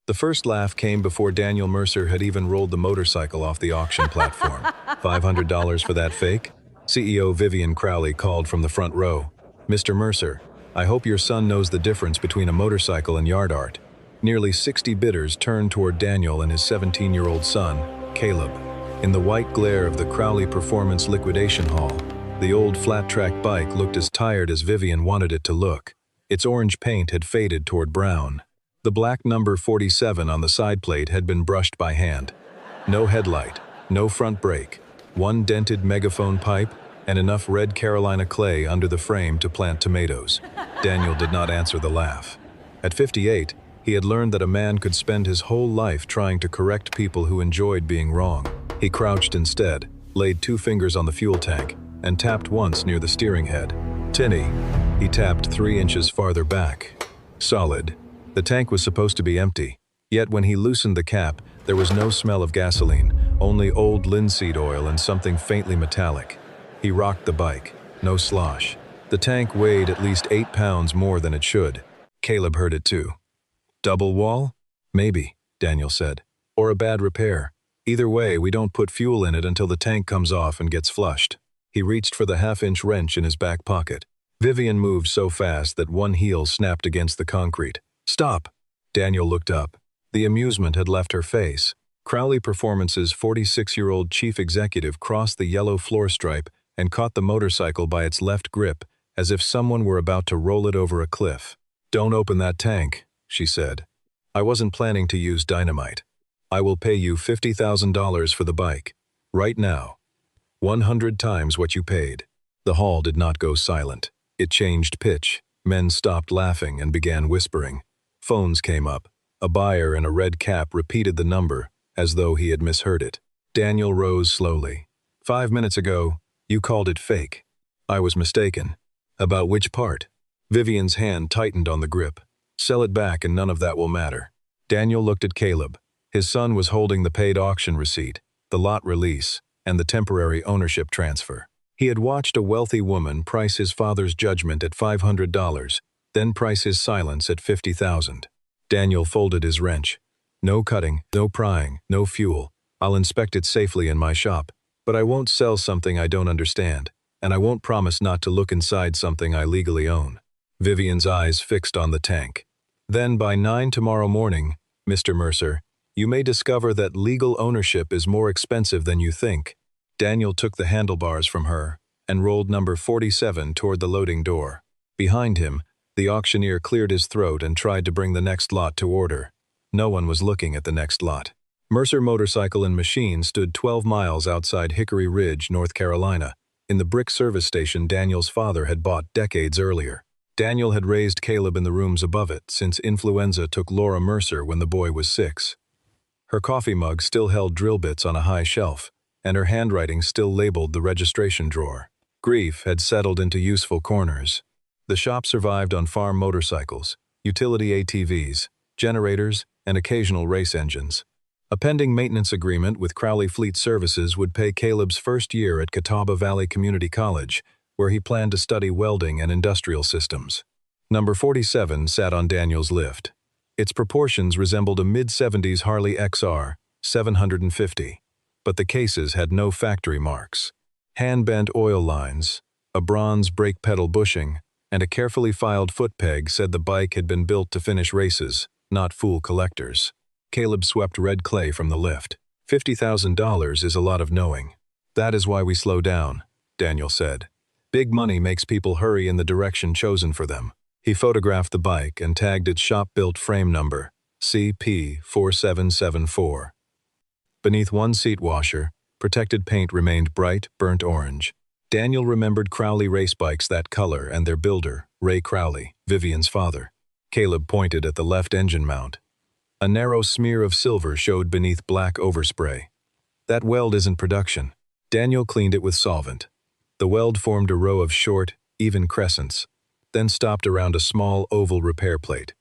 The first laugh came before Daniel Mercer had even rolled the motorcycle off the auction platform. $500 for that fake? CEO Vivian Crowley called from the front row. Mr. Mercer, I hope your son knows the difference between a motorcycle and yard art. Nearly 60 bidders turned toward Daniel and his 17-year-old son, Caleb. In the white glare of the Crowley Performance Liquidation Hall, the old flat-track bike looked as tired as Vivian wanted it to look. Its orange paint had faded toward brown. The black number 47 on the side plate had been brushed by hand. No headlight, no front brake, one dented megaphone pipe, and enough red Carolina clay under the frame to plant tomatoes. Daniel did not answer the laugh. At 58, he had learned that a man could spend his whole life trying to correct people who enjoyed being wrong. He crouched instead, laid 2 fingers on the fuel tank, and tapped once near the steering head. Tinny. He tapped 3 inches farther back. Solid. The tank was supposed to be empty, yet when he loosened the cap, there was no smell of gasoline, only old linseed oil and something faintly metallic. He rocked the bike. No slosh. The tank weighed at least 8 pounds more than it should. Caleb heard it too. Double wall? Maybe, Daniel said. Or a bad repair. Either way, we don't put fuel in it until the tank comes off and gets flushed. He reached for the half-inch wrench in his back pocket. Vivian moved so fast that one heel snapped against the concrete. Stop! Daniel looked up. The amusement had left her face. Crowley Performance's 46-year-old chief executive crossed the yellow floor stripe and caught the motorcycle by its left grip, as if someone were about to roll it over a cliff. Don't open that tank, she said. I wasn't planning to use dynamite. I will pay you $50,000 for the bike. Right now. 100 times what you paid. The hall did not go silent. It changed pitch. Men stopped laughing and began whispering. Phones came up. A buyer in a red cap repeated the number, as though he had misheard it. Daniel rose slowly. 5 minutes ago, you called it fake. I was mistaken. About which part? Vivian's hand tightened on the grip. Sell it back and none of that will matter. Daniel looked at Caleb. His son was holding the paid auction receipt, the lot release, and the temporary ownership transfer. He had watched a wealthy woman price his father's judgment at $500, then price his silence at $50,000. Daniel folded his wrench. No cutting, no prying, no fuel. I'll inspect it safely in my shop, but I won't sell something I don't understand, and I won't promise not to look inside something I legally own. Vivian's eyes fixed on the tank. Then by 9 tomorrow morning, Mr. Mercer, you may discover that legal ownership is more expensive than you think. Daniel took the handlebars from her and rolled number 47 toward the loading door. Behind him, the auctioneer cleared his throat and tried to bring the next lot to order. No one was looking at the next lot. Mercer Motorcycle and Machine stood 12 miles outside Hickory Ridge, North Carolina, in the brick service station Daniel's father had bought decades earlier. Daniel had raised Caleb in the rooms above it since influenza took Laura Mercer when the boy was 6. Her coffee mug still held drill bits on a high shelf, and her handwriting still labeled the registration drawer. Grief had settled into useful corners. The shop survived on farm motorcycles, utility ATVs, generators, and occasional race engines. A pending maintenance agreement with Crowley Fleet Services would pay Caleb's first year at Catawba Valley Community College, where he planned to study welding and industrial systems. Number 47 sat on Daniel's lift. Its proportions resembled a mid-70s Harley XR 750, but the cases had no factory marks. Hand-bent oil lines, a bronze brake pedal bushing, and a carefully filed foot peg said the bike had been built to finish races, not fool collectors. Caleb swept red clay from the lift. $50,000 is a lot of knowing. That is why we slow down, Daniel said. Big money makes people hurry in the direction chosen for them. He photographed the bike and tagged its shop-built frame number, CP4774. Beneath one seat washer, protected paint remained bright, burnt orange. Daniel remembered Crowley race bikes that color and their builder, Ray Crowley, Vivian's father. Caleb pointed at the left engine mount. A narrow smear of silver showed beneath black overspray. That weld isn't production. Daniel cleaned it with solvent. The weld formed a row of short, even crescents, then stopped around a small oval repair plate.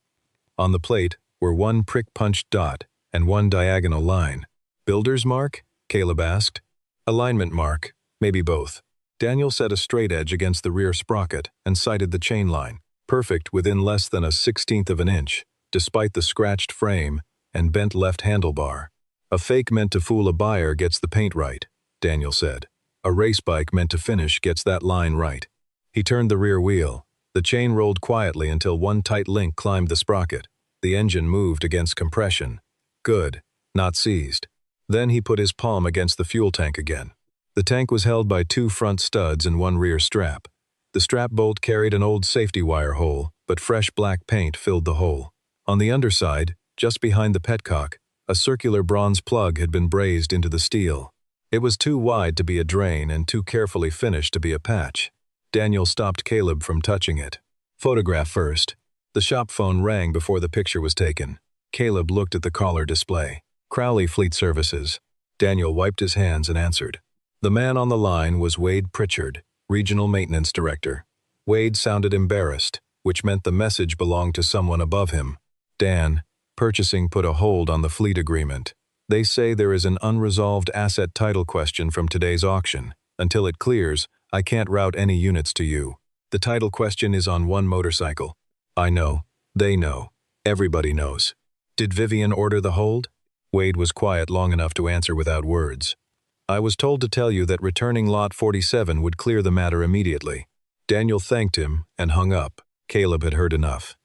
On the plate were one prick-punched dot and one diagonal line. Builder's mark? Caleb asked. Alignment mark, maybe both. Daniel set a straight edge against the rear sprocket and sighted the chain line, perfect within less than a 1/16 of an inch. Despite the scratched frame, and bent left handlebar. A fake meant to fool a buyer gets the paint right, Daniel said. A race bike meant to finish gets that line right. He turned the rear wheel. The chain rolled quietly until one tight link climbed the sprocket. The engine moved against compression. Good, not seized. Then he put his palm against the fuel tank again. The tank was held by 2 front studs and 1 rear strap. The strap bolt carried an old safety wire hole, but fresh black paint filled the hole. On the underside, just behind the petcock, a circular bronze plug had been brazed into the steel. It was too wide to be a drain and too carefully finished to be a patch. Daniel stopped Caleb from touching it. Photograph first. The shop phone rang before the picture was taken. Caleb looked at the caller display. Crowley Fleet Services. Daniel wiped his hands and answered. The man on the line was Wade Pritchard, Regional Maintenance Director. Wade sounded embarrassed, which meant the message belonged to someone above him. Dan, purchasing put a hold on the fleet agreement. They say there is an unresolved asset title question from today's auction. Until it clears, I can't route any units to you. The title question is on 1 motorcycle. I know. They know. Everybody knows. Did Vivian order the hold? Wade was quiet long enough to answer without words. I was told to tell you that returning lot 47 would clear the matter immediately. Daniel thanked him and hung up. Caleb had heard enough.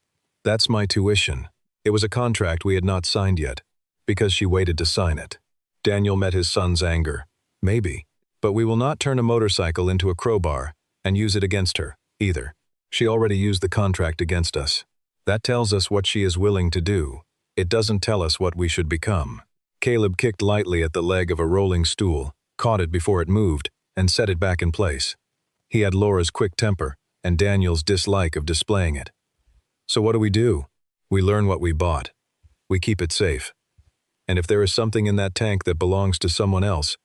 That's my tuition. It was a contract we had not signed yet, because she waited to sign it. Daniel met his son's anger. Maybe. But we will not turn a motorcycle into a crowbar and use it against her, either. She already used the contract against us. That tells us what she is willing to do. It doesn't tell us what we should become. Caleb kicked lightly at the leg of a rolling stool, caught it before it moved, and set it back in place. He had Laura's quick temper and Daniel's dislike of displaying it. So what do? We learn what we bought. We keep it safe. And if there is something in that tank that belongs to someone else,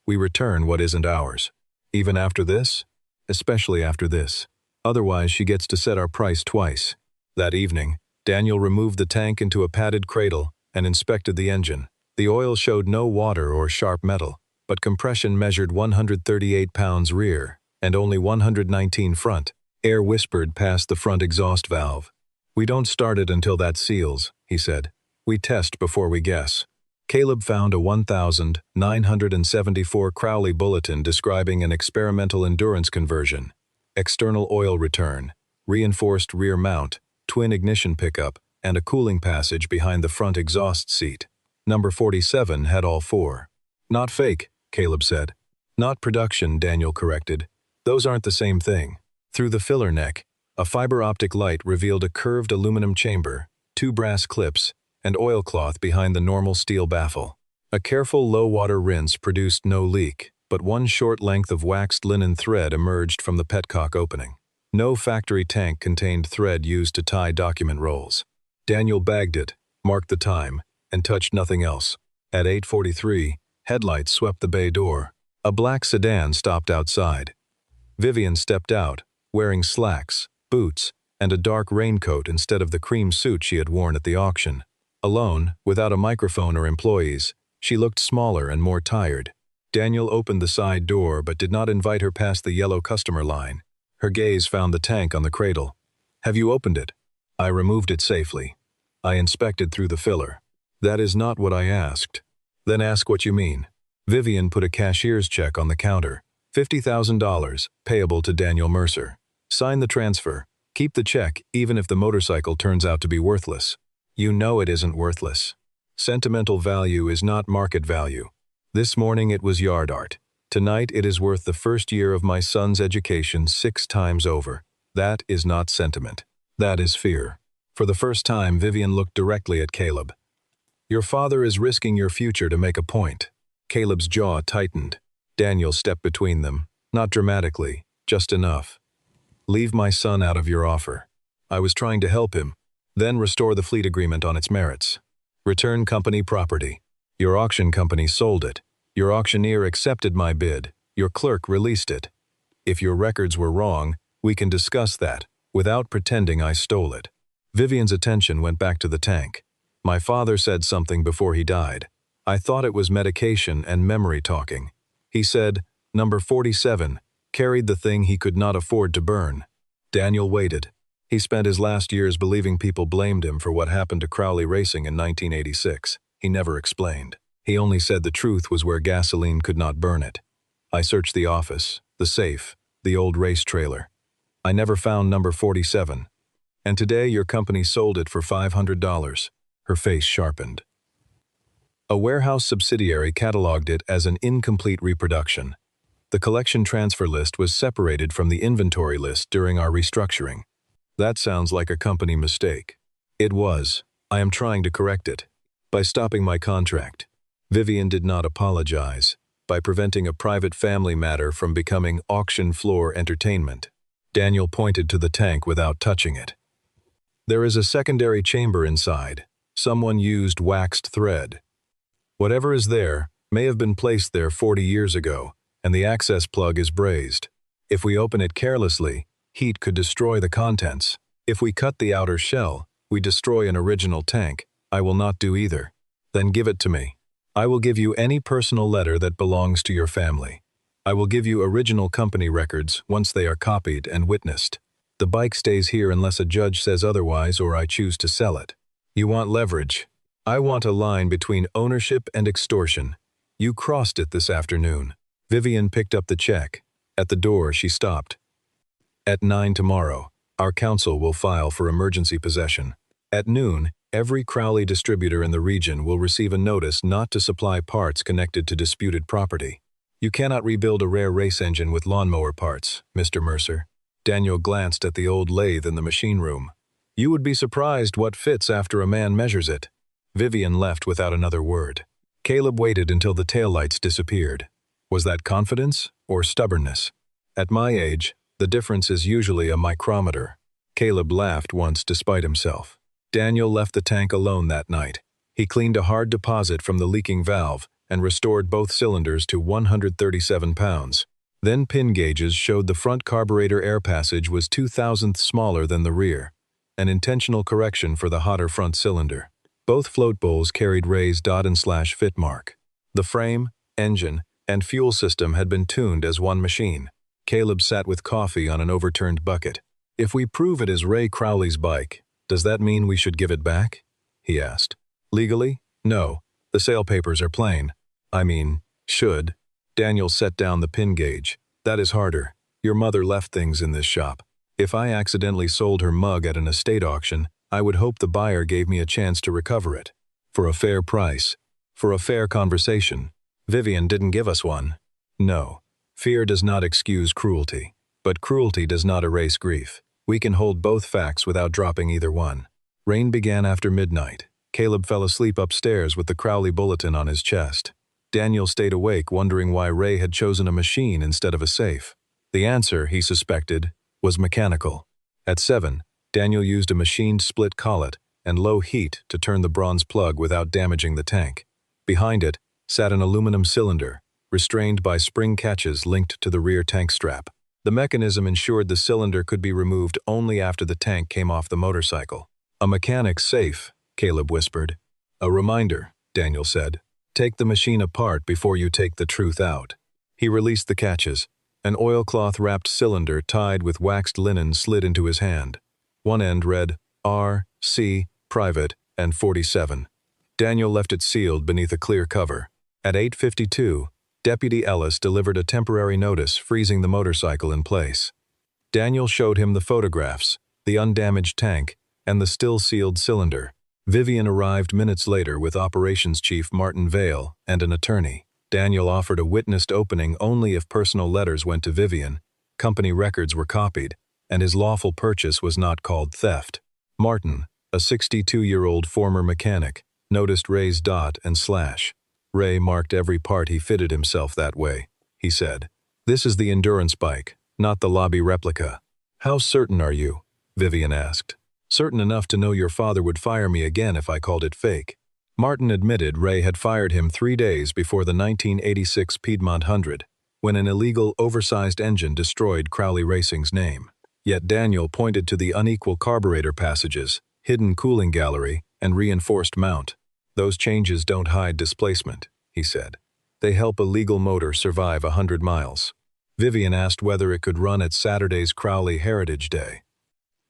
we return what isn't ours. Even after this? Especially after this. Otherwise, she gets to set our price twice. That evening, Daniel removed the tank into a padded cradle and inspected the engine. The oil showed no water or sharp metal, but compression measured 138 pounds rear and only 119 front. Air whispered past the front exhaust valve. We don't start it until that seals, he said. We test before we guess. Caleb found a 1974 Crowley bulletin describing an experimental endurance conversion, external oil return, reinforced rear mount, twin ignition pickup, and a cooling passage behind the front exhaust seat. Number 47 had all 4. Not fake, Caleb said. Not production, Daniel corrected. Those aren't the same thing. Through the filler neck, a fiber optic light revealed a curved aluminum chamber, 2 brass clips, and oilcloth behind the normal steel baffle. A careful low-water rinse produced no leak, but 1 short length of waxed linen thread emerged from the petcock opening. No factory tank contained thread used to tie document rolls. Daniel bagged it, marked the time, and touched nothing else. At 8:43, headlights swept the bay door. A black sedan stopped outside. Vivian stepped out, wearing slacks, boots, and a dark raincoat instead of the cream suit she had worn at the auction. Alone, without a microphone or employees, she looked smaller and more tired. Daniel opened the side door but did not invite her past the yellow customer line. Her gaze found the tank on the cradle. Have you opened it? I removed it safely. I inspected through the filler. That is not what I asked. Then ask what you mean. Vivian put a cashier's check on the counter. $50,000, payable to Daniel Mercer. Sign the transfer. Keep the check even if the motorcycle turns out to be worthless. You know it isn't worthless. Sentimental value is not market value. This morning it was yard art. Tonight it is worth the first year of my son's education 6 times over. That is not sentiment. That is fear. For the first time, Vivian looked directly at Caleb. Your father is risking your future to make a point. Caleb's jaw tightened. Daniel stepped between them, not dramatically, just enough. Leave my son out of your offer. I was trying to help him. Then restore the fleet agreement on its merits. Return company property. Your auction company sold it. Your auctioneer accepted my bid. Your clerk released it. If your records were wrong, we can discuss that, without pretending I stole it. Vivian's attention went back to the tank. My father said something before he died. I thought it was medication and memory talking. He said, number 47, carried the thing he could not afford to burn. Daniel waited. He spent his last years believing people blamed him for what happened to Crowley Racing in 1986. He never explained. He only said the truth was where gasoline could not burn it. I searched the office, the safe, the old race trailer. I never found number 47. And today your company sold it for $500. Her face sharpened. A warehouse subsidiary cataloged it as an incomplete reproduction. The collection transfer list was separated from the inventory list during our restructuring. That sounds like a company mistake. It was. I am trying to correct it. By stopping my contract. Vivian did not apologize. By preventing a private family matter from becoming auction floor entertainment. Daniel pointed to the tank without touching it. There is a secondary chamber inside. Someone used waxed thread. Whatever is there may have been placed there 40 years ago, and the access plug is brazed. If we open it carelessly, heat could destroy the contents. If we cut the outer shell, we destroy an original tank. I will not do either. Then give it to me. I will give you any personal letter that belongs to your family. I will give you original company records once they are copied and witnessed. The bike stays here unless a judge says otherwise or I choose to sell it. You want leverage. I want a line between ownership and extortion. You crossed it this afternoon. Vivian picked up the check. At the door, she stopped. At 9 tomorrow, our counsel will file for emergency possession. At noon, every Crowley distributor in the region will receive a notice not to supply parts connected to disputed property. You cannot rebuild a rare race engine with lawnmower parts, Mr. Mercer. Daniel glanced at the old lathe in the machine room. You would be surprised what fits after a man measures it. Vivian left without another word. Caleb waited until the taillights disappeared. Was that confidence or stubbornness? At my age, the difference is usually a micrometer. Caleb laughed once despite himself. Daniel left the tank alone that night. He cleaned a hard deposit from the leaking valve and restored both cylinders to 137 pounds. Then pin gauges showed the front carburetor air passage was 2/1000ths smaller than the rear, an intentional correction for the hotter front cylinder. Both float bowls carried Ray's dot-and-slash fit mark. The frame, engine, and fuel system had been tuned as one machine. Caleb sat with coffee on an overturned bucket. If we prove it is Ray Crowley's bike, does that mean we should give it back? He asked. Legally? No. The sale papers are plain. I mean, should. Daniel set down the pin gauge. That is harder. Your mother left things in this shop. If I accidentally sold her mug at an estate auction, I would hope the buyer gave me a chance to recover it. For a fair price. For a fair conversation. Vivian didn't give us one. No. Fear does not excuse cruelty. But cruelty does not erase grief. We can hold both facts without dropping either one. Rain began after midnight. Caleb fell asleep upstairs with the Crowley bulletin on his chest. Daniel stayed awake wondering why Ray had chosen a machine instead of a safe. The answer, he suspected, was mechanical. At 7, Daniel used a machined split collet and low heat to turn the bronze plug without damaging the tank. Behind it sat an aluminum cylinder, restrained by spring catches linked to the rear tank strap. The mechanism ensured the cylinder could be removed only after the tank came off the motorcycle. A mechanic's safe, Caleb whispered. A reminder, Daniel said. Take the machine apart before you take the truth out. He released the catches. An oilcloth-wrapped cylinder tied with waxed linen slid into his hand. One end read R.C. Private and 47. Daniel left it sealed beneath a clear cover. At 8:52, Deputy Ellis delivered a temporary notice freezing the motorcycle in place. Daniel showed him the photographs, the undamaged tank, and the still-sealed cylinder. Vivian arrived minutes later with Operations Chief Martin Vale and an attorney. Daniel offered a witnessed opening only if personal letters went to Vivian, company records were copied, and his lawful purchase was not called theft. Martin, a 62-year-old former mechanic, noticed Ray's dot and slash. Ray marked every part he fitted himself that way, he said. This is the endurance bike, not the lobby replica. How certain are you? Vivian asked. Certain enough to know your father would fire me again if I called it fake. Martin admitted Ray had fired him 3 days before the 1986 Piedmont 100, when an illegal, oversized engine destroyed Crowley Racing's name. Yet Daniel pointed to the unequal carburetor passages, hidden cooling gallery, and reinforced mount. Those changes don't hide displacement, he said. They help a legal motor survive 100 miles. Vivian asked whether it could run at Saturday's Crowley Heritage Day.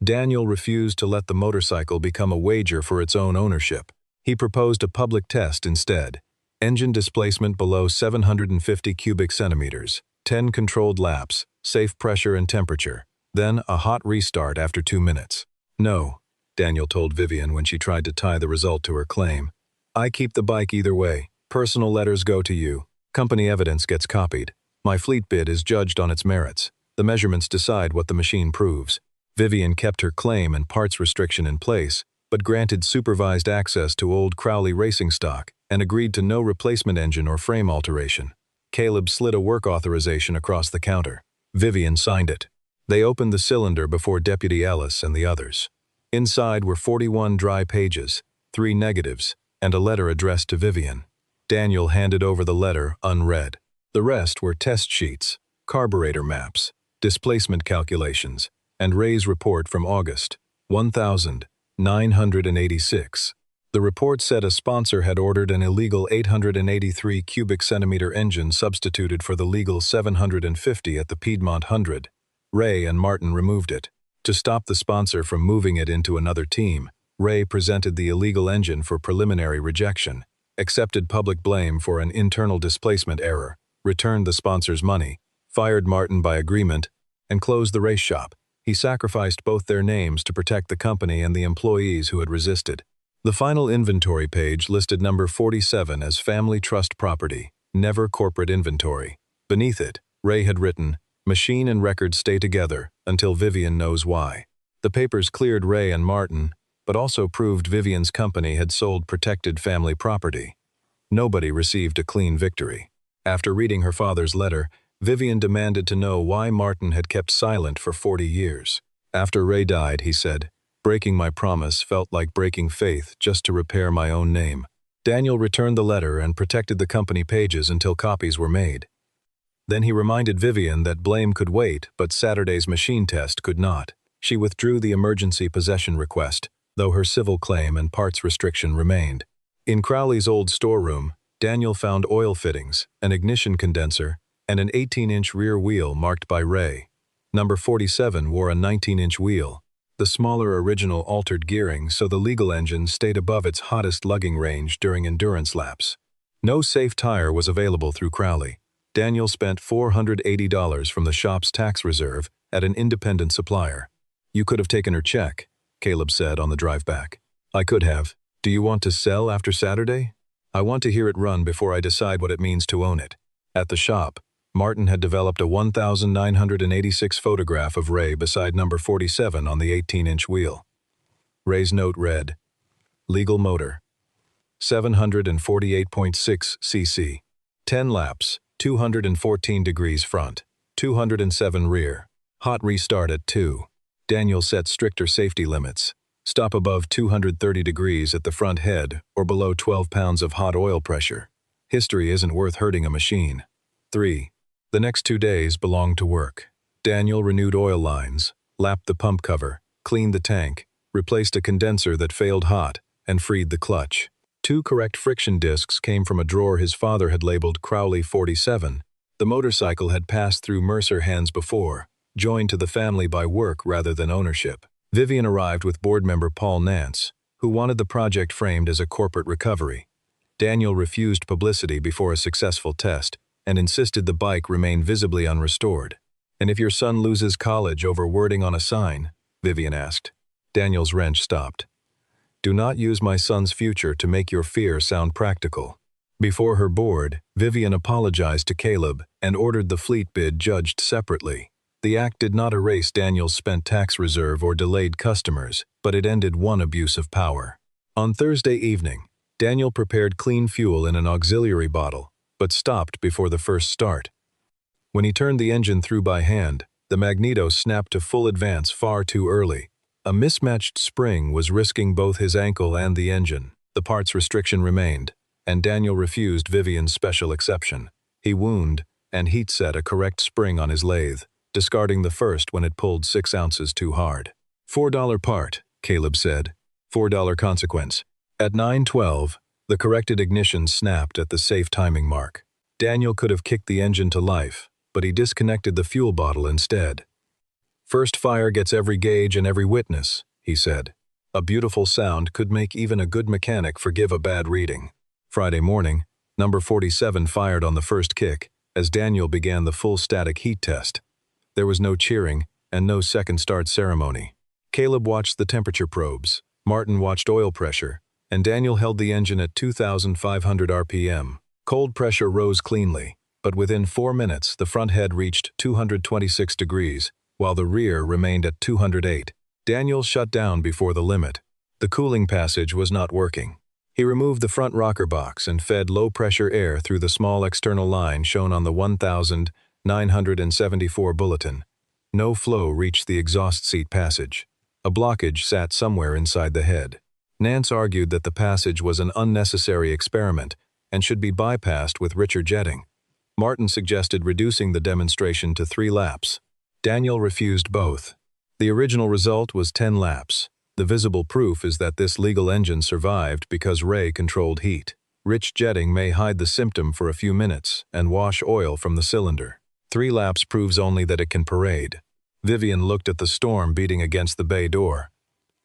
Daniel refused to let the motorcycle become a wager for its own ownership. He proposed a public test instead. Engine displacement below 750 cubic centimeters, 10 controlled laps, safe pressure and temperature, then a hot restart after 2 minutes. "No," Daniel told Vivian when she tried to tie the result to her claim. "I keep the bike either way. Personal letters go to you. Company evidence gets copied. My fleet bid is judged on its merits. The measurements decide what the machine proves." Vivian kept her claim and parts restriction in place, but granted supervised access to old Crowley racing stock and agreed to no replacement engine or frame alteration. Caleb slid a work authorization across the counter. Vivian signed it. They opened the cylinder before Deputy Ellis and the others. Inside were 41 dry pages, 3 negatives, and a letter addressed to Vivian. Daniel handed over the letter unread. The rest were test sheets, carburetor maps, displacement calculations, and Ray's report from August, 1986. The report said a sponsor had ordered an illegal 883 cubic centimeter engine substituted for the legal 750 at the Piedmont 100. Ray and Martin removed it. To stop the sponsor from moving it into another team, Ray presented the illegal engine for preliminary rejection, accepted public blame for an internal displacement error, returned the sponsor's money, fired Martin by agreement, and closed the race shop. He sacrificed both their names to protect the company and the employees who had resisted. The final inventory page listed number 47 as family trust property, never corporate inventory. Beneath it, Ray had written, "Machine and record stay together until Vivian knows why." The papers cleared Ray and Martin, but also proved Vivian's company had sold protected family property. Nobody received a clean victory. After reading her father's letter, Vivian demanded to know why Martin had kept silent for 40 years. After Ray died, he said, "Breaking my promise felt like breaking faith just to repair my own name." Daniel returned the letter and protected the company pages until copies were made. Then he reminded Vivian that blame could wait, but Saturday's machine test could not. She withdrew the emergency possession request, though her civil claim and parts restriction remained. In Crowley's old storeroom, Daniel found oil fittings, an ignition condenser, and an 18-inch rear wheel marked by Ray. Number 47 wore a 19-inch wheel. The smaller original altered gearing so the legal engine stayed above its hottest lugging range during endurance laps. No safe tire was available through Crowley. Daniel spent $480 from the shop's tax reserve at an independent supplier. "You could have taken her check," Caleb said on the drive back. "I could have. Do you want to sell after Saturday? I want to hear it run before I decide what it means to own it." At the shop, Martin had developed a 1986 photograph of Ray beside number 47 on the 18-inch wheel. Ray's note read, "Legal motor, 748.6 cc, 10 laps, 214 degrees front, 207 rear, hot restart at 2. Daniel set stricter safety limits. Stop above 230 degrees at the front head or below 12 pounds of hot oil pressure. History isn't worth hurting a machine." 3. The next 2 days belonged to work. Daniel renewed oil lines, lapped the pump cover, cleaned the tank, replaced a condenser that failed hot, and freed the clutch. 2 correct friction discs came from a drawer his father had labeled Crowley 47. The motorcycle had passed through Mercer hands before, joined to the family by work rather than ownership. Vivian arrived with board member Paul Nance, who wanted the project framed as a corporate recovery. Daniel refused publicity before a successful test and insisted the bike remain visibly unrestored. "And if your son loses college over wording on a sign?" Vivian asked. Daniel's wrench stopped. "Do not use my son's future to make your fear sound practical." Before her board, Vivian apologized to Caleb and ordered the fleet bid judged separately. The act did not erase Daniel's spent tax reserve or delayed customers, but it ended one abuse of power. On Thursday evening, Daniel prepared clean fuel in an auxiliary bottle, but stopped before the first start. When he turned the engine through by hand, the magneto snapped to full advance far too early. A mismatched spring was risking both his ankle and the engine. The parts restriction remained, and Daniel refused Vivian's special exception. He wound and heat set a correct spring on his lathe, discarding the first when it pulled 6 ounces too hard. $4 part, Caleb said. $4 consequence. At 9:12, the corrected ignition snapped at the safe timing mark. Daniel could have kicked the engine to life, but he disconnected the fuel bottle instead. First fire gets every gauge and every witness, he said. A beautiful sound could make even a good mechanic forgive a bad reading. Friday morning, number 47 fired on the first kick, as Daniel began the full static heat test. There was no cheering and no second start ceremony. Caleb watched the temperature probes, Martin watched oil pressure, and Daniel held the engine at 2,500 RPM. Cold pressure rose cleanly, but within 4 minutes the front head reached 226 degrees, while the rear remained at 208. Daniel shut down before the limit. The cooling passage was not working. He removed the front rocker box and fed low-pressure air through the small external line shown on the 1,974 bulletin. No flow reached the exhaust seat passage. A blockage sat somewhere inside the head. Nance argued that the passage was an unnecessary experiment and should be bypassed with richer jetting. Martin suggested reducing the demonstration to 3 laps. Daniel refused both. The original result was 10 laps. The visible proof is that this legal engine survived because Ray controlled heat. Rich jetting may hide the symptom for a few minutes and wash oil from the cylinder. 3 laps proves only that it can parade. Vivian looked at the storm beating against the bay door.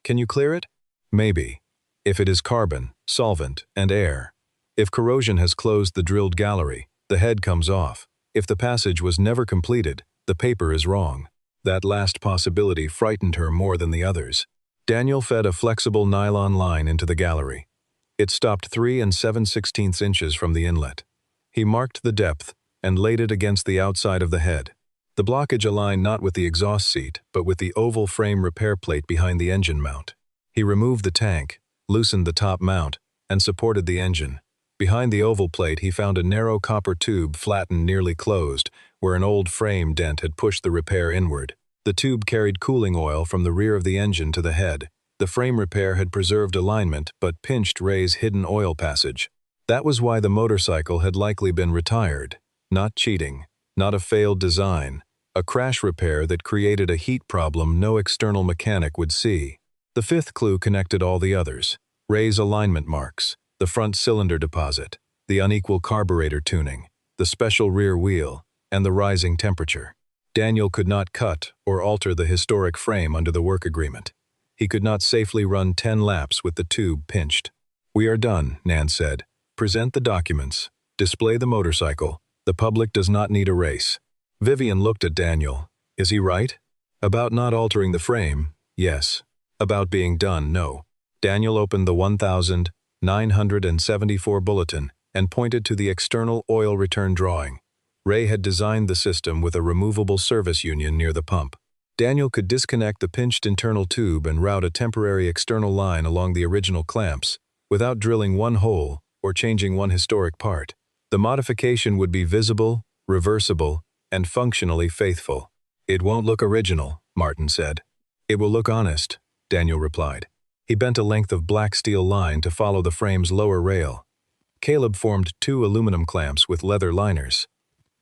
Can you clear it? Maybe. If it is carbon, solvent, and air. If corrosion has closed the drilled gallery, the head comes off. If the passage was never completed, the paper is wrong. That last possibility frightened her more than the others. Daniel fed a flexible nylon line into the gallery. It stopped 3 7/16 inches from the inlet. He marked the depth and laid it against the outside of the head. The blockage aligned not with the exhaust seat, but with the oval frame repair plate behind the engine mount. He removed the tank, loosened the top mount, and supported the engine. Behind the oval plate he found a narrow copper tube flattened nearly closed, where an old frame dent had pushed the repair inward. The tube carried cooling oil from the rear of the engine to the head. The frame repair had preserved alignment but pinched Ray's hidden oil passage. That was why the motorcycle had likely been retired. Not cheating, not a failed design, a crash repair that created a heat problem no external mechanic would see. The 5th clue connected all the others. Ray's alignment marks, the front cylinder deposit, the unequal carburetor tuning, the special rear wheel, and the rising temperature. Daniel could not cut or alter the historic frame under the work agreement. He could not safely run 10 laps with the tube pinched. "We are done," Nance said. "Present the documents. Display the motorcycle. The public does not need a race." Vivian looked at Daniel. "Is he right?" "About not altering the frame, yes. About being done, no." Daniel opened the 1,974 bulletin and pointed to the external oil return drawing. Ray had designed the system with a removable service union near the pump. Daniel could disconnect the pinched internal tube and route a temporary external line along the original clamps, without drilling one hole or changing one historic part. The modification would be visible, reversible, and functionally faithful. "It won't look original," Martin said. "It will look honest," Daniel replied. He bent a length of black steel line to follow the frame's lower rail. Caleb formed 2 aluminum clamps with leather liners.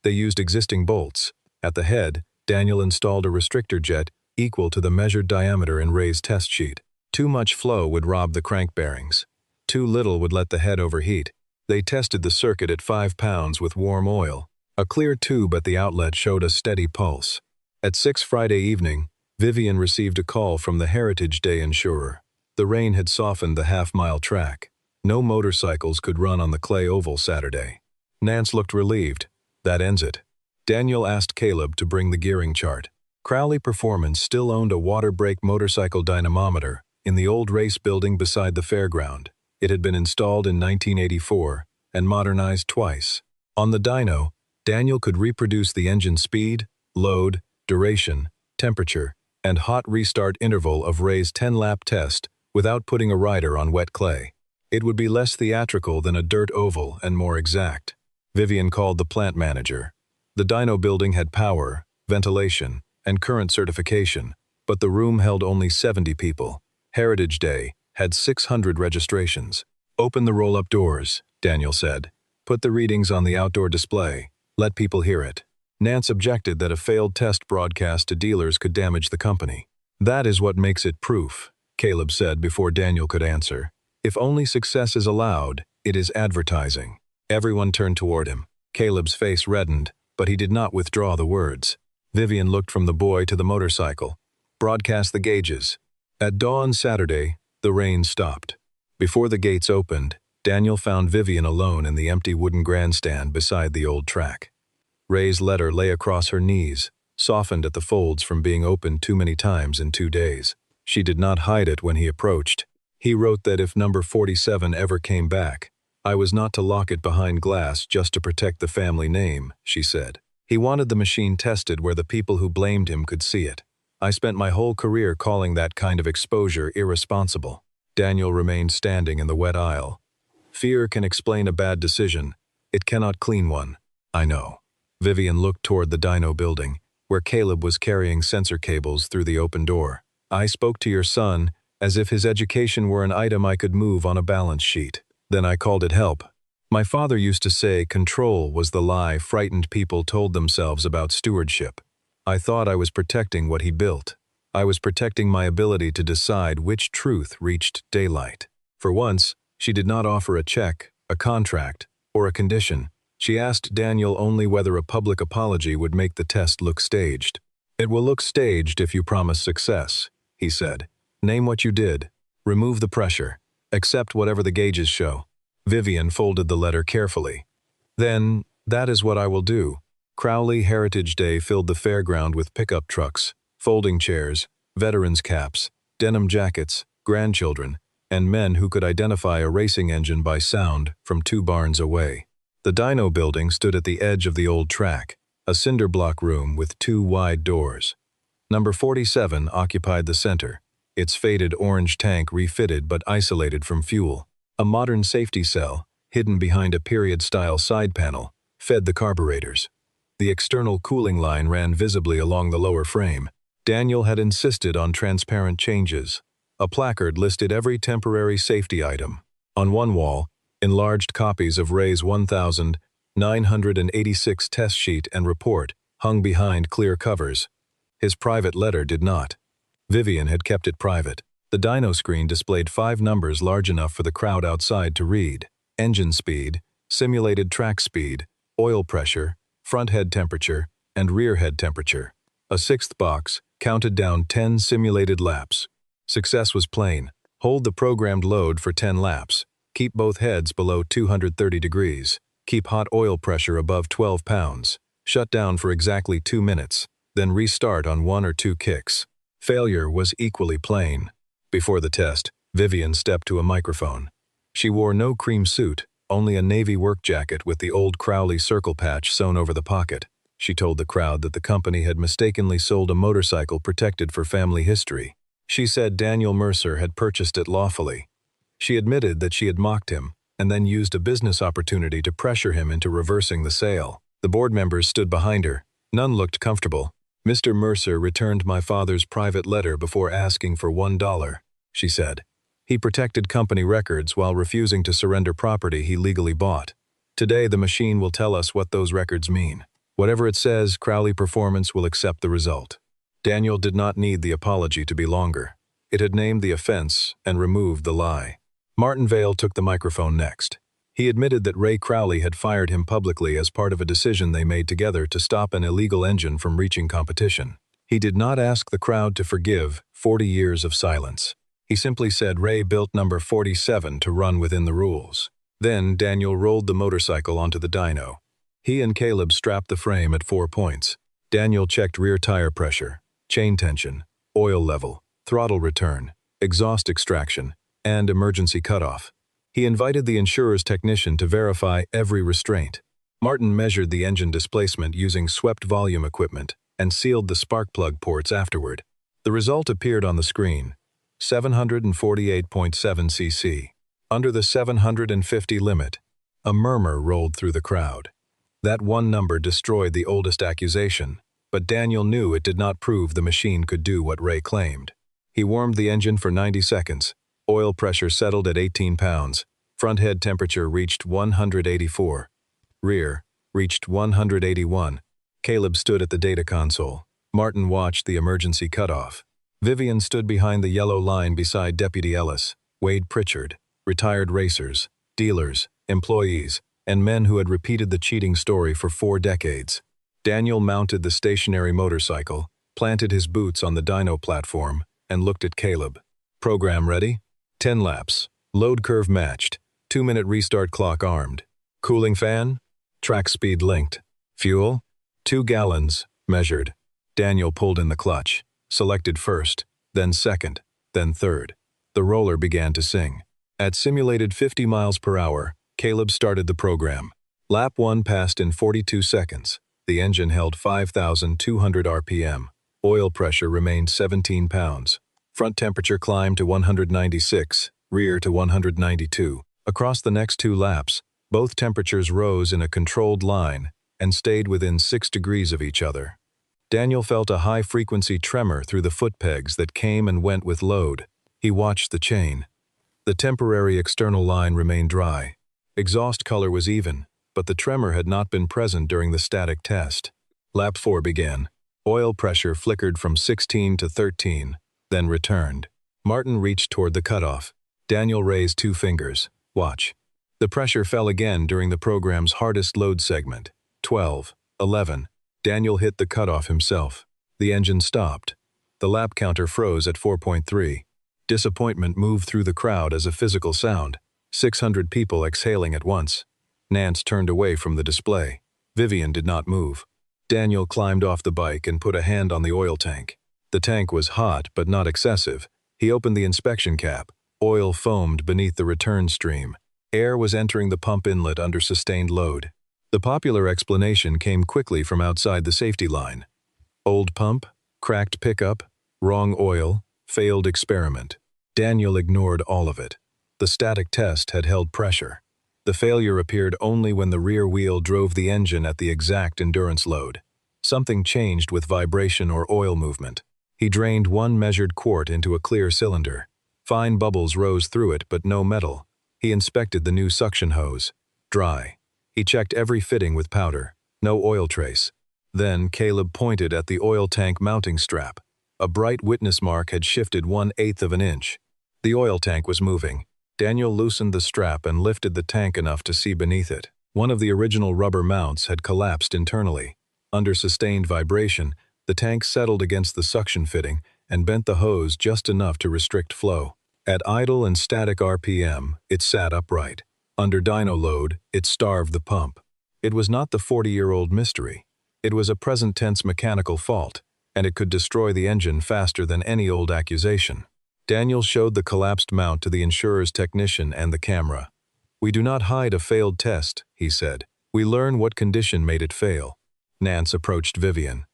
They used existing bolts. At the head, Daniel installed a restrictor jet equal to the measured diameter in Ray's test sheet. Too much flow would rob the crank bearings. Too little would let the head overheat. They tested the circuit at 5 pounds with warm oil. A clear tube at the outlet showed a steady pulse. At 6 Friday evening, Vivian received a call from the Heritage Day insurer. The rain had softened the half-mile track. No motorcycles could run on the clay oval Saturday. Nance looked relieved. "That ends it." Daniel asked Caleb to bring the gearing chart. Crowley Performance still owned a water brake motorcycle dynamometer in the old race building beside the fairground. It had been installed in 1984 and modernized twice. On the dyno, Daniel could reproduce the engine speed, load, duration, temperature, and hot restart interval of Ray's 10-lap test without putting a rider on wet clay. It would be less theatrical than a dirt oval and more exact. Vivian called the plant manager. The dyno building had power, ventilation, and current certification, but the room held only 70 people. Heritage Day had 600 registrations. "Open the roll-up doors," Daniel said. "Put the readings on the outdoor display. Let people hear it." Nance objected that a failed test broadcast to dealers could damage the company. "That is what makes it proof," Caleb said before Daniel could answer. "If only success is allowed, it is advertising." Everyone turned toward him. Caleb's face reddened, but he did not withdraw the words. Vivian looked from the boy to the motorcycle, broadcast the gauges. At dawn Saturday, the rain stopped. Before the gates opened, Daniel found Vivian alone in the empty wooden grandstand beside the old track. Ray's letter lay across her knees, softened at the folds from being opened too many times in 2 days. She did not hide it when he approached. He wrote that if number 47 ever came back, I was not to lock it behind glass just to protect the family name, she said. He wanted the machine tested where the people who blamed him could see it. I spent my whole career calling that kind of exposure irresponsible. Daniel remained standing in the wet aisle. Fear can explain a bad decision. It cannot clean one. I know. Vivian looked toward the dyno building, where Caleb was carrying sensor cables through the open door. I spoke to your son as if his education were an item I could move on a balance sheet. Then I called it help. My father used to say control was the lie frightened people told themselves about stewardship. I thought I was protecting what he built. I was protecting my ability to decide which truth reached daylight. For once, she did not offer a check, a contract, or a condition. She asked Daniel only whether a public apology would make the test look staged. It will look staged if you promise success, he said. Name what you did. Remove the pressure. Accept whatever the gauges show. Vivian folded the letter carefully. Then, that is what I will do. Crowley Heritage Day filled the fairground with pickup trucks, folding chairs, veterans' caps, denim jackets, grandchildren, and men who could identify a racing engine by sound from 2 barns away. The dyno building stood at the edge of the old track, a cinder block room with 2 wide doors. Number 47 occupied the center, its faded orange tank refitted but isolated from fuel. A modern safety cell, hidden behind a period-style side panel, fed the carburetors. The external cooling line ran visibly along the lower frame. Daniel had insisted on transparent changes. A placard listed every temporary safety item. On one wall, enlarged copies of Ray's 1,986 test sheet and report hung behind clear covers. His private letter did not. Vivian had kept it private. The dyno screen displayed 5 numbers large enough for the crowd outside to read: engine speed, simulated track speed, oil pressure, front head temperature, and rear head temperature. A 6th box counted down 10 simulated laps. Success was plain. Hold the programmed load for 10 laps. Keep both heads below 230 degrees. Keep hot oil pressure above 12 pounds. Shut down for exactly 2 minutes, then restart on 1 or 2 kicks. Failure was equally plain. Before the test, Vivian stepped to a microphone. She wore no cream suit, only a navy work jacket with the old Crowley circle patch sewn over the pocket. She told the crowd that the company had mistakenly sold a motorcycle protected for family history. She said Daniel Mercer had purchased it lawfully. She admitted that she had mocked him, and then used a business opportunity to pressure him into reversing the sale. The board members stood behind her. None looked comfortable. Mr. Mercer returned my father's private letter before asking for $1, she said. He protected company records while refusing to surrender property he legally bought. Today, the machine will tell us what those records mean. Whatever it says, Crowley Performance will accept the result. Daniel did not need the apology to be longer. It had named the offense and removed the lie. Martin Vale took the microphone next. He admitted that Ray Crowley had fired him publicly as part of a decision they made together to stop an illegal engine from reaching competition. He did not ask the crowd to forgive 40 years of silence. He simply said Ray built number 47 to run within the rules. Then Daniel rolled the motorcycle onto the dyno. He and Caleb strapped the frame at 4 points. Daniel checked rear tire pressure, chain tension, oil level, throttle return, exhaust extraction, and emergency cutoff. He invited the insurer's technician to verify every restraint. Martin measured the engine displacement using swept volume equipment and sealed the spark plug ports afterward. The result appeared on the screen: 748.7 cc. Under the 750 limit, a murmur rolled through the crowd. That one number destroyed the oldest accusation, but Daniel knew it did not prove the machine could do what Ray claimed. He warmed the engine for 90 seconds. Oil pressure settled at 18 pounds. Front head temperature reached 184. Rear reached 181. Caleb stood at the data console. Martin watched the emergency cutoff. Vivian stood behind the yellow line beside Deputy Ellis, Wade Pritchard, retired racers, dealers, employees, and men who had repeated the cheating story for 4 decades. Daniel mounted the stationary motorcycle, planted his boots on the dyno platform, and looked at Caleb. Program ready? 10 laps. Load curve matched. 2-minute restart clock armed. Cooling fan? Track speed linked. Fuel? 2 gallons, measured. Daniel pulled in the clutch, selected first, then second, then third. The roller began to sing. At simulated 50 miles per hour, Caleb started the program. Lap 1 passed in 42 seconds. The engine held 5,200 RPM. Oil pressure remained 17 pounds. Front temperature climbed to 196, rear to 192. Across the next 2 laps, both temperatures rose in a controlled line and stayed within 6 degrees of each other. Daniel felt a high-frequency tremor through the foot pegs that came and went with load. He watched the chain. The temporary external line remained dry. Exhaust color was even, but the tremor had not been present during the static test. Lap 4 began. Oil pressure flickered from 16 to 13, then returned. Martin reached toward the cutoff. Daniel raised 2 fingers. Watch. The pressure fell again during the program's hardest load segment. 12, 11. Daniel hit the cutoff himself. The engine stopped. The lap counter froze at 4.3. Disappointment moved through the crowd as a physical sound. 600 people exhaling at once. Nance turned away from the display. Vivian did not move. Daniel climbed off the bike and put a hand on the oil tank. The tank was hot but not excessive. He opened the inspection cap. Oil foamed beneath the return stream. Air was entering the pump inlet under sustained load. The popular explanation came quickly from outside the safety line. Old pump, cracked pickup, wrong oil, failed experiment. Daniel ignored all of it. The static test had held pressure. The failure appeared only when the rear wheel drove the engine at the exact endurance load. Something changed with vibration or oil movement. He drained 1 measured quart into a clear cylinder. Fine bubbles rose through it, but no metal. He inspected the new suction hose. Dry. He checked every fitting with powder. No oil trace. Then Caleb pointed at the oil tank mounting strap. A bright witness mark had shifted 1/8 of an inch. The oil tank was moving. Daniel loosened the strap and lifted the tank enough to see beneath it. One of the original rubber mounts had collapsed internally. Under sustained vibration, the tank settled against the suction fitting and bent the hose just enough to restrict flow. At idle and static RPM, it sat upright. Under dyno load, it starved the pump. It was not the 40-year-old mystery. It was a present-tense mechanical fault, and it could destroy the engine faster than any old accusation. Daniel showed the collapsed mount to the insurer's technician and the camera. "We do not hide a failed test," he said. "We learn what condition made it fail." Nance approached Vivian.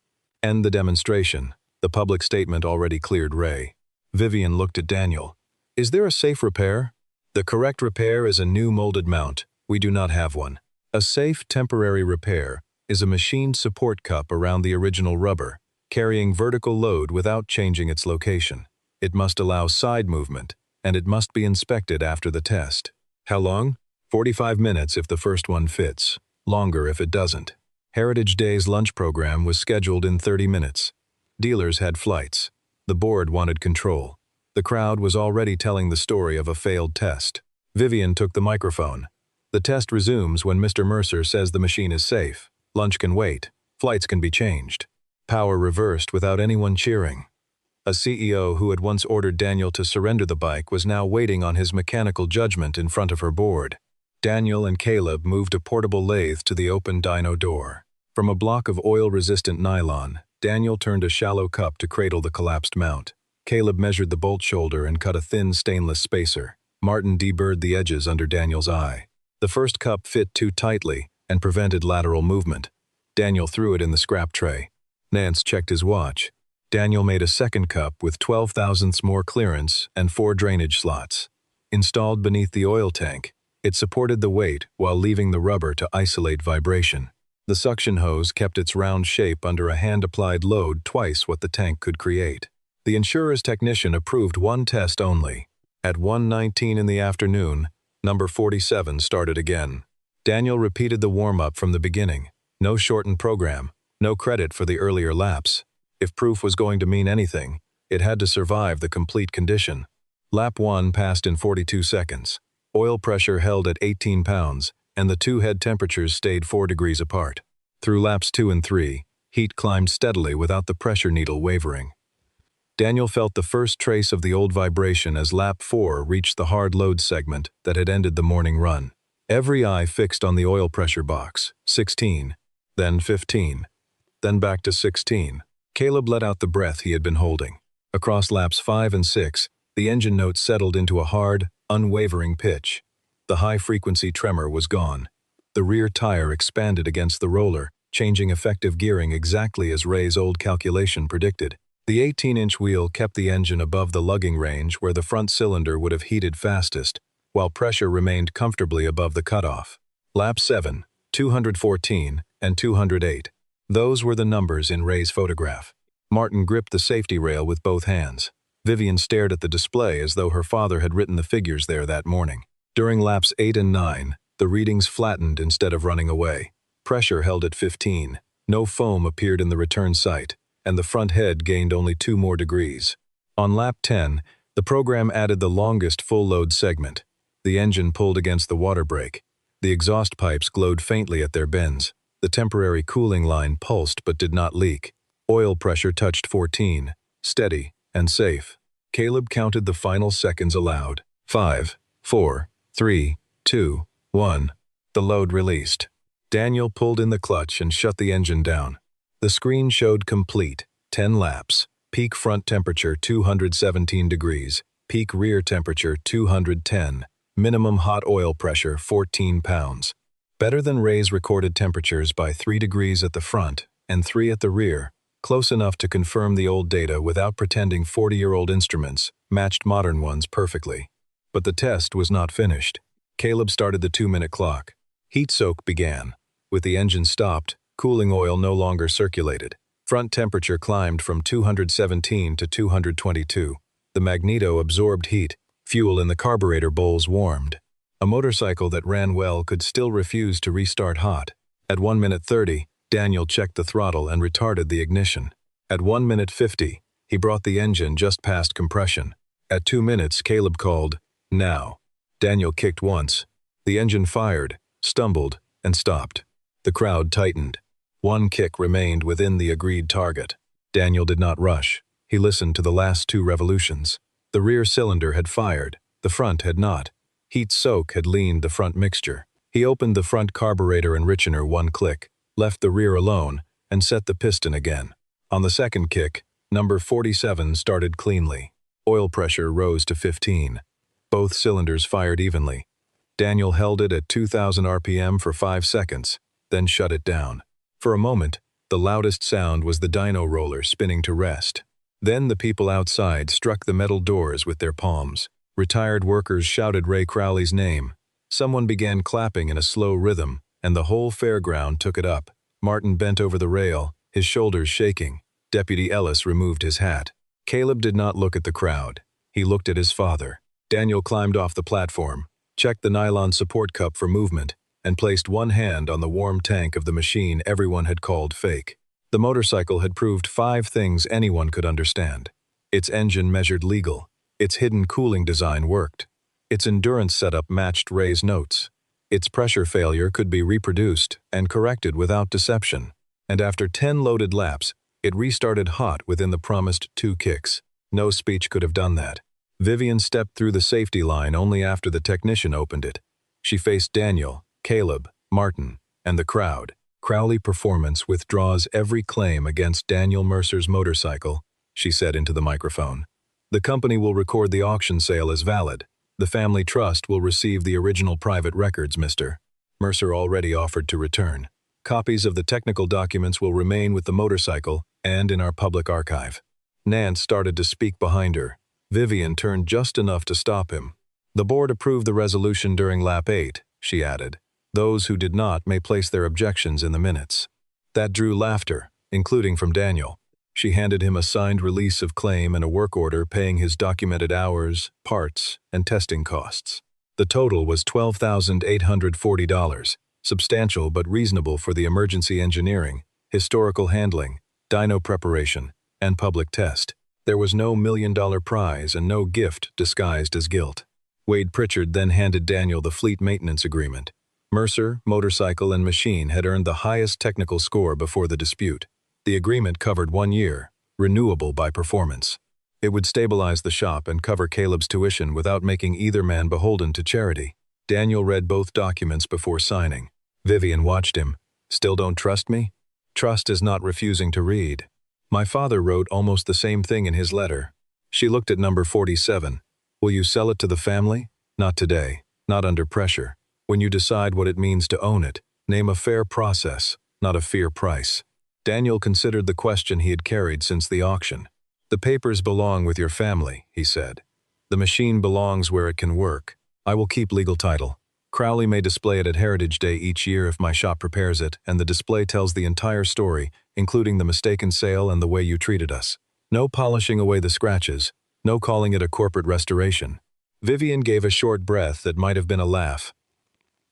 "End the demonstration." The public statement already cleared Ray. Vivian looked at Daniel. "Is there a safe repair?" "The correct repair is a new molded mount. We do not have one. A safe temporary repair is a machined support cup around the original rubber, carrying vertical load without changing its location. It must allow side movement, and it must be inspected after the test." "How long?" 45 minutes if the first one fits. Longer if it doesn't. Heritage Day's lunch program was scheduled in 30 minutes. Dealers had flights. The board wanted control. The crowd was already telling the story of a failed test. Vivian took the microphone. "The test resumes when Mr. Mercer says the machine is safe. Lunch can wait. Flights can be changed." Power reversed without anyone cheering. A CEO who had once ordered Daniel to surrender the bike was now waiting on his mechanical judgment in front of her board. Daniel and Caleb moved a portable lathe to the open dyno door. From a block of oil-resistant nylon, Daniel turned a shallow cup to cradle the collapsed mount. Caleb measured the bolt shoulder and cut a thin stainless spacer. Martin deburred the edges under Daniel's eye. The first cup fit too tightly and prevented lateral movement. Daniel threw it in the scrap tray. Nance checked his watch. Daniel made a second cup with 12 thousandths more clearance and 4 drainage slots. Installed beneath the oil tank, it supported the weight while leaving the rubber to isolate vibration. The suction hose kept its round shape under a hand-applied load twice what the tank could create. The insurer's technician approved one test only. At 1:19 in the afternoon, number 47 started again. Daniel repeated the warm-up from the beginning. No shortened program, no credit for the earlier laps. If proof was going to mean anything, it had to survive the complete condition. Lap 1 passed in 42 seconds. Oil pressure held at 18 pounds, and the 2 head temperatures stayed 4 degrees apart. Through laps 2 and 3, heat climbed steadily without the pressure needle wavering. Daniel felt the first trace of the old vibration as lap 4 reached the hard load segment that had ended the morning run. Every eye fixed on the oil pressure box. 16, then 15, then back to 16. Caleb let out the breath he had been holding. Across laps 5 and 6, the engine notes settled into a hard, unwavering pitch. The high-frequency tremor was gone. The rear tire expanded against the roller, changing effective gearing exactly as Ray's old calculation predicted. The 18-inch wheel kept the engine above the lugging range where the front cylinder would have heated fastest, while pressure remained comfortably above the cutoff. Lap 7, 214, and 208. Those were the numbers in Ray's photograph. Martin gripped the safety rail with both hands. Vivian stared at the display as though her father had written the figures there that morning. During laps 8 and 9, the readings flattened instead of running away. Pressure held at 15. No foam appeared in the return sight, and the front head gained only 2 more degrees. On lap 10, the program added the longest full-load segment. The engine pulled against the water brake. The exhaust pipes glowed faintly at their bends. The temporary cooling line pulsed but did not leak. Oil pressure touched 14, steady and safe. Caleb counted the final seconds aloud. 5, 4, 3, 2, 1. The load released. Daniel pulled in the clutch and shut the engine down. The screen showed complete, 10 laps, peak front temperature 217 degrees, peak rear temperature 210, minimum hot oil pressure 14 pounds. Better than Ray's recorded temperatures by 3 degrees at the front and 3 at the rear, close enough to confirm the old data without pretending 40-year-old instruments matched modern ones perfectly. But the test was not finished. Caleb started the 2-minute clock. Heat soak began. With the engine stopped, cooling oil no longer circulated. Front temperature climbed from 217 to 222. The magneto absorbed heat. Fuel in the carburetor bowls warmed. A motorcycle that ran well could still refuse to restart hot. At 1 minute 30, Daniel checked the throttle and retarded the ignition. At 1 minute 50, he brought the engine just past compression. At 2 minutes, Caleb called, "Now." Daniel kicked once. The engine fired, stumbled, and stopped. The crowd tightened. 1 kick remained within the agreed target. Daniel did not rush. He listened to the last 2 revolutions. The rear cylinder had fired. The front had not. Heat soak had leaned the front mixture. He opened the front carburetor enrichener 1 click, left the rear alone, and set the piston again. On the second kick, number 47 started cleanly. Oil pressure rose to 15. Both cylinders fired evenly. Daniel held it at 2,000 RPM for 5 seconds, then shut it down. For a moment, the loudest sound was the dyno roller spinning to rest. Then the people outside struck the metal doors with their palms. Retired workers shouted Ray Crowley's name. Someone began clapping in a slow rhythm, and the whole fairground took it up. Martin bent over the rail, his shoulders shaking. Deputy Ellis removed his hat. Caleb did not look at the crowd. He looked at his father. Daniel climbed off the platform, checked the nylon support cup for movement, and placed one hand on the warm tank of the machine everyone had called fake. The motorcycle had proved 5 things anyone could understand. Its engine measured legal. Its hidden cooling design worked. Its endurance setup matched Ray's notes. Its pressure failure could be reproduced and corrected without deception. And after 10 loaded laps, it restarted hot within the promised 2 kicks. No speech could have done that. Vivian stepped through the safety line only after the technician opened it. She faced Daniel, Caleb, Martin, and the crowd. "Crowley Performance withdraws every claim against Daniel Mercer's motorcycle," she said into the microphone. "The company will record the auction sale as valid. The family trust will receive the original private records, Mr. Mercer already offered to return. Copies of the technical documents will remain with the motorcycle and in our public archive." Nance started to speak behind her. Vivian turned just enough to stop him. "The board approved the resolution during lap 8, she added. "Those who did not may place their objections in the minutes." That drew laughter, including from Daniel. She handed him a signed release of claim and a work order paying his documented hours, parts, and testing costs. The total was $12,840, substantial but reasonable for the emergency engineering, historical handling, dyno preparation, and public test. There was no $1-million prize and no gift disguised as guilt. Wade Pritchard then handed Daniel the fleet maintenance agreement. Mercer, motorcycle, and machine had earned the highest technical score before the dispute. The agreement covered 1 year, renewable by performance. It would stabilize the shop and cover Caleb's tuition without making either man beholden to charity. Daniel read both documents before signing. Vivian watched him. Still don't trust me? Trust is not refusing to read. My father wrote almost the same thing in his letter. She looked at number 47. Will you sell it to the family? Not today. Not under pressure. When you decide what it means to own it, name a fair process, not a fair price. Daniel considered the question he had carried since the auction. The papers belong with your family, he said. The machine belongs where it can work. I will keep legal title. Crowley may display it at Heritage Day each year if my shop prepares it, and the display tells the entire story, including the mistaken sale and the way you treated us. No polishing away the scratches. No calling it a corporate restoration. Vivian gave a short breath that might have been a laugh.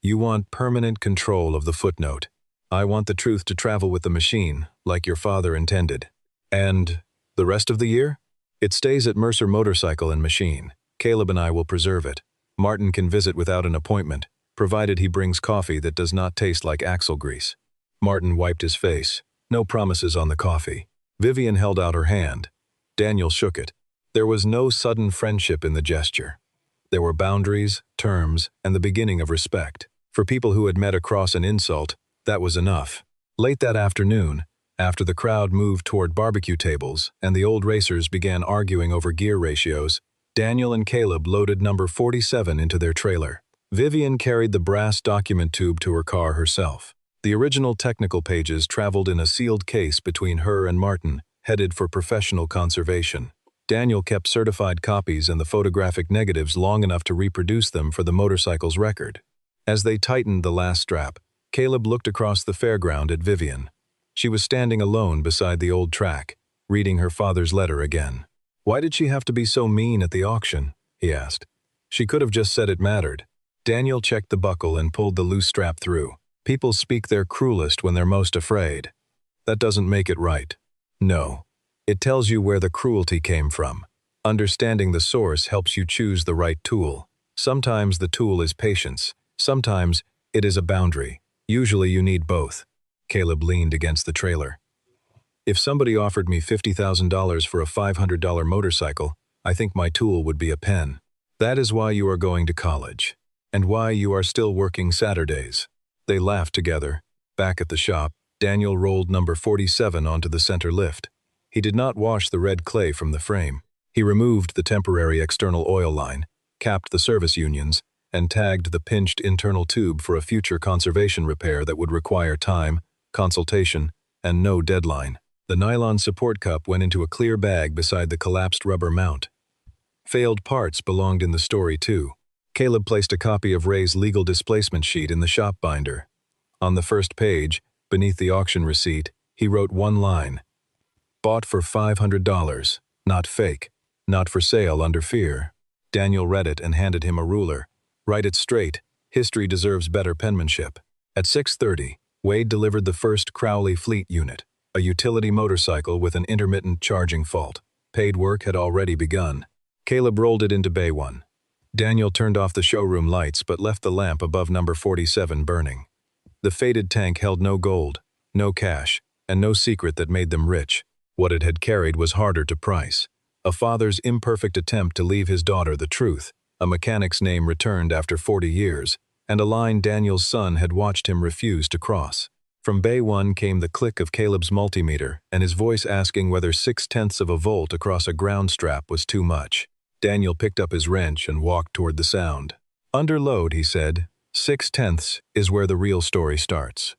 You want permanent control of the footnote. I want the truth to travel with the machine, like your father intended. And the rest of the year? It stays at Mercer Motorcycle and Machine. Caleb and I will preserve it. Martin can visit without an appointment, provided he brings coffee that does not taste like axle grease. Martin wiped his face. No promises on the coffee. Vivian held out her hand. Daniel shook it. There was no sudden friendship in the gesture. There were boundaries, terms, and the beginning of respect. For people who had met across an insult, that was enough. Late that afternoon, after the crowd moved toward barbecue tables and the old racers began arguing over gear ratios, Daniel and Caleb loaded number 47 into their trailer. Vivian carried the brass document tube to her car herself. The original technical pages traveled in a sealed case between her and Martin, headed for professional conservation. Daniel kept certified copies and the photographic negatives long enough to reproduce them for the motorcycle's record. As they tightened the last strap, Caleb looked across the fairground at Vivian. She was standing alone beside the old track, reading her father's letter again. Why did she have to be so mean at the auction? He asked. She could have just said it mattered. Daniel checked the buckle and pulled the loose strap through. People speak their cruelest when they're most afraid. That doesn't make it right. No. It tells you where the cruelty came from. Understanding the source helps you choose the right tool. Sometimes the tool is patience. Sometimes it is a boundary. Usually you need both. Caleb leaned against the trailer. If somebody offered me $50,000 for a $500 motorcycle, I think my tool would be a pen. That is why you are going to college. And why you are still working Saturdays. They laughed together. Back at the shop, Daniel rolled number 47 onto the center lift. He did not wash the red clay from the frame. He removed the temporary external oil line, capped the service unions, and tagged the pinched internal tube for a future conservation repair that would require time, consultation, and no deadline. The nylon support cup went into a clear bag beside the collapsed rubber mount. Failed parts belonged in the story too. Caleb placed a copy of Ray's legal displacement sheet in the shop binder. On the first page, beneath the auction receipt, he wrote one line. Bought for $500, not fake, not for sale under fear. Daniel read it and handed him a ruler. Write it straight. History deserves better penmanship. At 6:30, Wade delivered the first Crowley fleet unit, a utility motorcycle with an intermittent charging fault. Paid work had already begun. Caleb rolled it into Bay 1. Daniel turned off the showroom lights but left the lamp above number 47 burning. The faded tank held no gold, no cash, and no secret that made them rich. What it had carried was harder to price. A father's imperfect attempt to leave his daughter the truth, a mechanic's name returned after 40 years, and a line Daniel's son had watched him refuse to cross. From Bay 1 came the click of Caleb's multimeter and his voice asking whether 0.6 of a volt across a ground strap was too much. Daniel picked up his wrench and walked toward the sound. Under load, he said, 0.6 is where the real story starts.